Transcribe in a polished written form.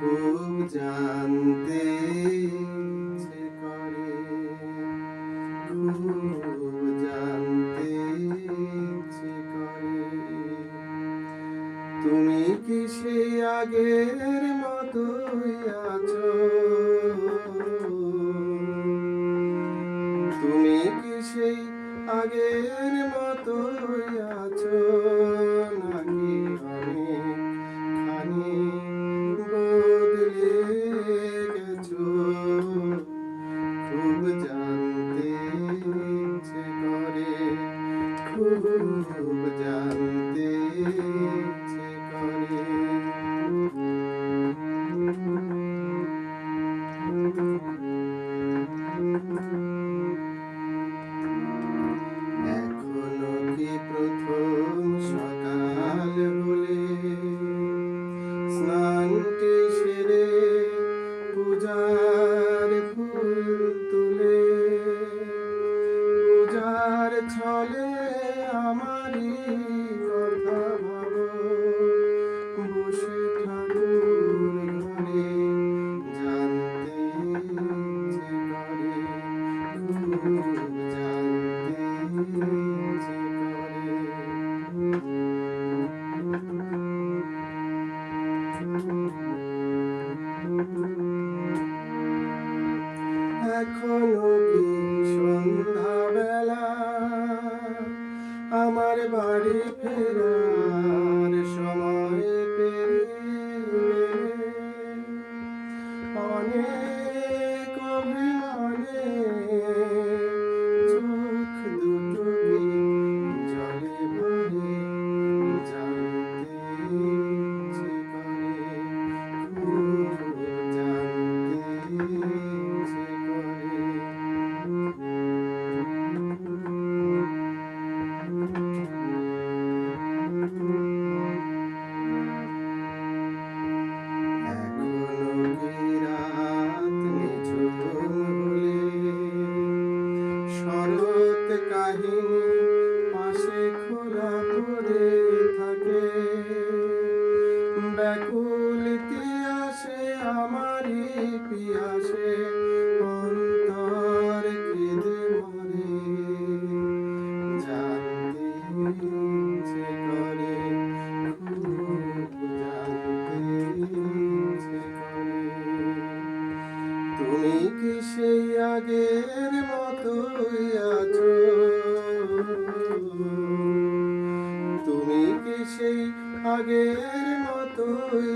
খুব জানতে ইচ্ছে করে, খুব জানতে ইচ্ছে করে। তুমি কি সেই আগের মতোই আছো? তুমি কি সেই আগের মতোই আছো, নাকি অনেকখানি বদলে গেছো? খুব জানতে ইচ্ছে করে, খুব জানতে ইচ্ছে করে। এখনো কি প্রথম সকাল হলে স্নানটি সেরে পূজার ফুল তুলে, পূজার ছলে আমারই কথা ভাবো, বসে ঠাকুর ঘরে জানতে ইচ্ছে করে, খুব জানতে ইচ্ছে করে। এখনো কি সন্ধ্যাবেলা আমার বাড়ি ফেরার সময় পেরিয়ে গেলে, অনেক অভিমানে চোখ দুটো কি জলে ভরে জানতে ইচ্ছে করে, খুব জানতে ইচ্ছে করে। এখনো কি রাত নিঝুম হলে শরৎ কাহিনী পাশে খোলা পড়ে থাকে, ব্যাকুল তিয়াসে আমারই পিয়াসে অন্তর কেঁদে মরে, জানতে ইচ্ছে করে, খুব জানতে ইচ্ছে করে। তুমি কি সেই আগের মতোই আছো? তুমি কি সেই আগের মতোই